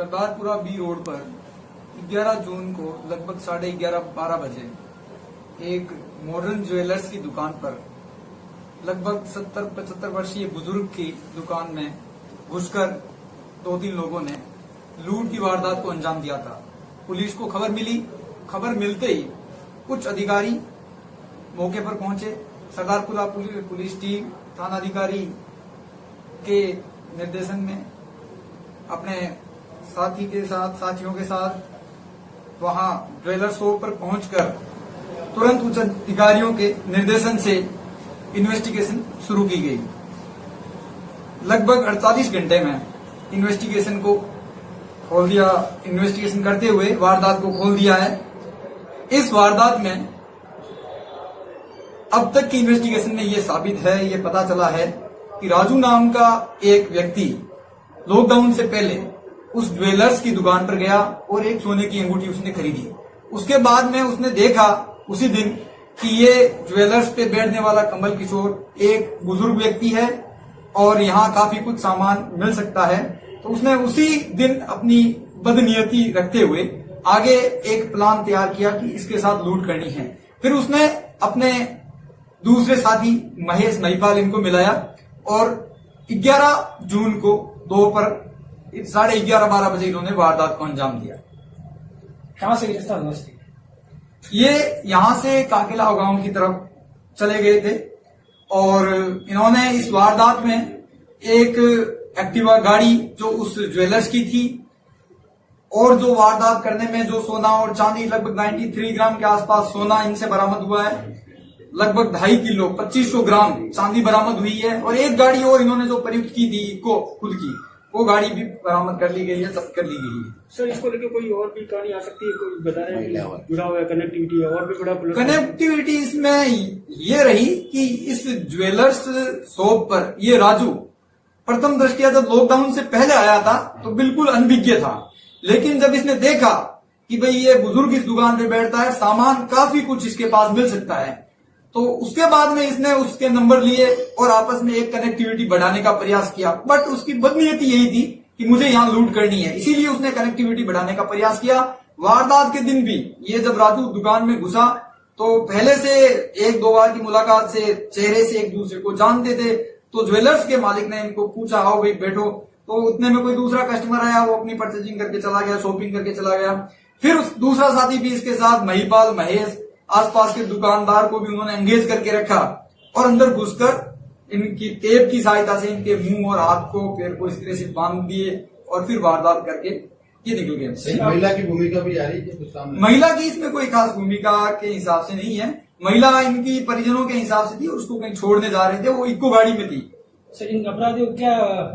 Sardarpura B road पर 11 जून को लगभग 11:30-12 बजे एक मॉडर्न ज्वेलर्स की दुकान पर लगभग 70-75 वर्षीय बुजुर्ग की दुकान में घुसकर 2-3 लोगों ने लूट की वारदात को अंजाम दिया था। पुलिस को खबर मिली। खबर मिलते ही कुछ अधिकारी मौके पर पहुंचे। सरदारपुरा पुलिस टीम थानाधिकारी के निर्देशन में अपने साथियों के साथ वहां ज्वेलर शॉप पर पहुंचकर तुरंत उच्च अधिकारियों के निर्देशन से इन्वेस्टिगेशन शुरू की गई। लगभग 48 घंटे में इन्वेस्टिगेशन को खोल दिया। इन्वेस्टिगेशन करते हुए वारदात को खोल दिया है। इस वारदात में अब तक की इन्वेस्टिगेशन में ये साबित है, ये पता चला है कि राजू नाम का एक व्यक्ति लॉकडाउन से पहले उस ज्वेलर्स की दुकान पर गया और एक सोने की अंगूठी उसने खरीदी। उसके बाद में उसने देखा उसी दिन कि ये ज्वेलर्स पे बैठने वाला कमल किशोर एक बुजुर्ग व्यक्ति है और यहाँ काफी कुछ सामान मिल सकता है। तो उसने उसी दिन अपनी बदनीयती रखते हुए आगे एक प्लान तैयार किया कि इसके साथ लूट करनी है। फिर उसने अपने दूसरे साथी महेश महिपाल इनको मिलाया और 11 जून को दोपहर 11:30-12 बजे इन्होंने वारदात को अंजाम दिया। कहां से गिरफ्तार हुआ? ये यहां से काकेलाव गांव की तरफ चले गए थे और इन्होंने इस वारदात में एक एक्टिवा गाड़ी जो उस ज्वेलर्स की थी और जो वारदात करने में जो सोना और चांदी लगभग 93 ग्राम के आसपास सोना इनसे बरामद हुआ है। लगभग 2.5 किलो 2500 ग्राम चांदी बरामद हुई है और एक गाड़ी और इन्होंने जो प्रयुक्त की थी को खुद की वो गाड़ी भी बरामद कर ली गई है, जब्त कर ली गई है। सर, इसको लेकर कोई और भी कहानी आ सकती है? कोई बता रहे हैं जुड़ा हुआ कनेक्टिविटी और भी बड़ा कनेक्टिविटी इसमें ये रही कि इस ज्वेलर्स शॉप पर ये राजू प्रथम दृष्टिया जब लॉकडाउन से पहले आया था तो बिल्कुल अनभिज्ञ था, लेकिन जब इसने देखा कि भाई ये बुजुर्ग इस दुकान पे बैठता है, सामान काफी कुछ इसके पास मिल सकता है, तो उसके बाद में इसने उसके नंबर लिए और आपस में एक कनेक्टिविटी बढ़ाने का प्रयास किया। बट उसकी बदनीयती यही थी कि मुझे यहाँ लूट करनी है, इसीलिए उसने कनेक्टिविटी बढ़ाने का प्रयास किया। वारदात के दिन भी ये जब राजू दुकान में घुसा तो पहले से 1-2 बार की मुलाकात से चेहरे से एक दूसरे को जानते थे। तो ज्वेलर्स के मालिक ने इनको पूछा, आओ भाई बैठो, तो उतने में कोई दूसरा कस्टमर आया, वो अपनी परचेजिंग करके चला गया, शॉपिंग करके चला गया। फिर उस दूसरा साथी भी इसके साथ महिपाल महेश, आसपास के दुकानदार को भी उन्होंने एंगेज करके रखा और अंदर घुसकर इनकी टेप की सहायता से इनके मुंह और हाथ को पैर को इस तरह से बांध दिए और फिर वारदात करके ये निकल गए। महिला की भूमिका भी आ रही है? महिला की इसमें कोई खास भूमिका के हिसाब से नहीं है। महिला इनकी परिजनों के हिसाब से थी और उसको कहीं छोड़ने जा रहे थे, वो इको गाड़ी में थी। सर, इन अपराधियों को क्या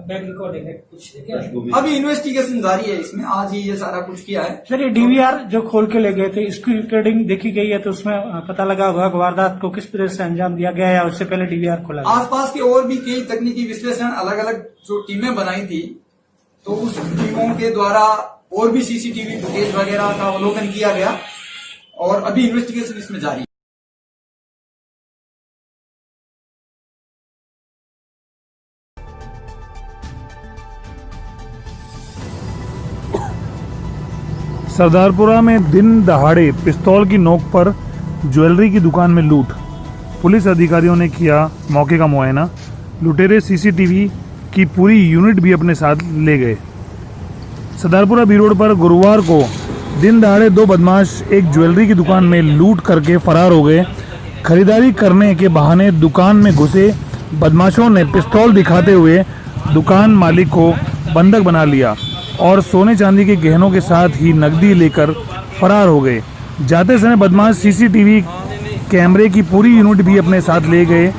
बैक रिकॉर्ड है कुछ? अभी इन्वेस्टिगेशन जारी है, इसमें आज ही ये सारा कुछ किया है। सर, ये डीवीआर जो खोल के ले गए थे, इसकी रिकॉर्डिंग देखी गई है तो उसमें पता लगा होगा कि वारदात को किस तरह से अंजाम दिया गया या उससे पहले डीवीआर खोला गया? आसपास के और भी कई तकनीकी विश्लेषण अलग अलग जो टीमें बनाई थी तो उस टीमों के द्वारा और भी सीसीटीवी फुटेज वगैरह का अवलोकन किया गया और अभी इन्वेस्टिगेशन इसमें जारी है। सरदारपुरा में दिन दहाड़े पिस्तौल की नोक पर ज्वेलरी की दुकान में लूट। पुलिस अधिकारियों ने किया मौके का मुआयना। लुटेरे सीसीटीवी की पूरी यूनिट भी अपने साथ ले गए। सरदारपुरा बी रोड पर गुरुवार को दिन दहाड़े 2 बदमाश एक ज्वेलरी की दुकान में लूट करके फरार हो गए। खरीदारी करने के बहाने दुकान में घुसे बदमाशों ने पिस्तौल दिखाते हुए दुकान मालिक को बंधक बना लिया और सोने चांदी के गहनों के साथ ही नकदी लेकर फरार हो गए। जाते समय बदमाश सीसीटीवी कैमरे की पूरी यूनिट भी अपने साथ ले गए।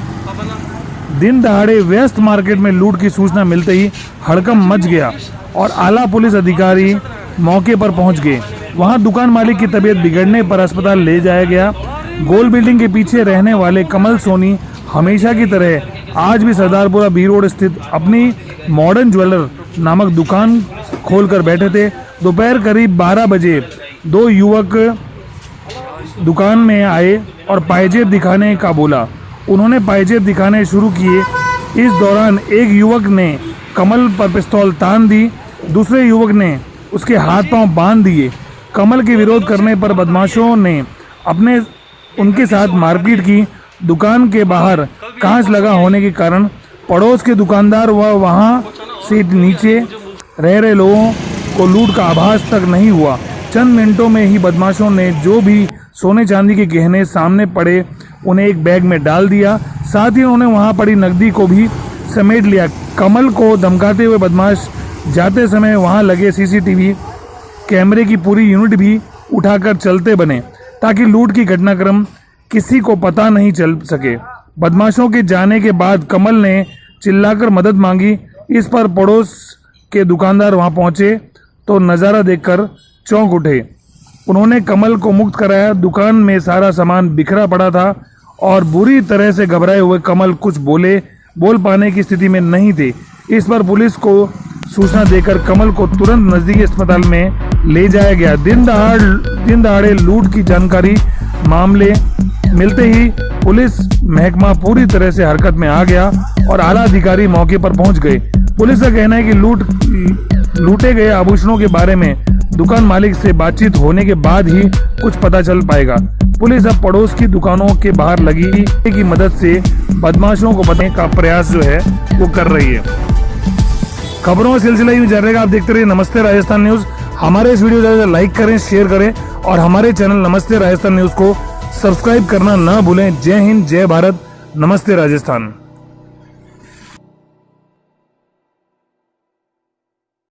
दिन दहाड़े व्यस्त मार्केट में लूट की सूचना मिलते ही हड़कंप मच गया और आला पुलिस अधिकारी मौके पर पहुंच गए। वहां दुकान मालिक की तबीयत बिगड़ने पर अस्पताल ले जाया गया। गोल बिल्डिंग के पीछे रहने वाले कमल सोनी हमेशा की तरह आज भी सरदारपुरा बी रोड स्थित अपनी मॉडर्न ज्वेलर नामक दुकान खोलकर बैठे थे। दोपहर करीब 12 बजे 2 युवक दुकान में आए और पायजेब दिखाने का बोला। उन्होंने पायजेब दिखाने शुरू किए। इस दौरान एक युवक ने कमल पर पिस्तौल तान दी। दूसरे युवक ने उसके हाथ पांव बांध दिए। कमल के विरोध करने पर बदमाशों ने उनके साथ मारपीट की। दुकान के बाहर कांच लगा होने के कारण पड़ोस के दुकानदार व वहां से नीचे रह रहे लोगों को लूट का आभास तक नहीं हुआ। चंद मिनटों में ही बदमाशों ने जो भी सोने चांदी के गहने सामने पड़े उन्हें एक बैग में डाल दिया। साथ ही उन्होंने वहां पड़ी नकदी को भी समेट लिया। कमल को धमकाते हुए बदमाश जाते समय वहां लगे सीसीटीवी कैमरे की पूरी यूनिट भी उठाकर चलते बने ताकि लूट की घटनाक्रम किसी को पता नहीं चल सके। बदमाशों के जाने के बाद कमल ने चिल्लाकर मदद मांगी। इस पर पड़ोस के दुकानदार वहां पहुंचे तो नजारा देखकर चौंक उठे। उन्होंने कमल को मुक्त कराया। दुकान में सारा सामान बिखरा पड़ा था और बुरी तरह से घबराए हुए कमल कुछ बोल पाने की स्थिति में नहीं थे। इस पर पुलिस को सूचना देकर कमल को तुरंत नजदीकी अस्पताल में ले जाया गया। दिन दहाड़े लूट की जानकारी मामले मिलते ही पुलिस महकमा पूरी तरह से हरकत में आ गया और आला अधिकारी मौके पर पहुंच गए। पुलिस का कहना है कि लूटे गए आभूषणों के बारे में दुकान मालिक से बातचीत होने के बाद ही कुछ पता चल पाएगा। पुलिस अब पड़ोस की दुकानों के बाहर लगी की मदद से बदमाशों को बताने का प्रयास जो है वो कर रही है। खबरों का सिलसिला यूं जारी रहेगा। आप देखते रहिए नमस्ते राजस्थान न्यूज। हमारे इस वीडियो को लाइक करें, शेयर करें और हमारे चैनल नमस्ते राजस्थान न्यूज को सब्सक्राइब करना ना भूलें। जय हिंद, जय भारत, नमस्ते राजस्थान।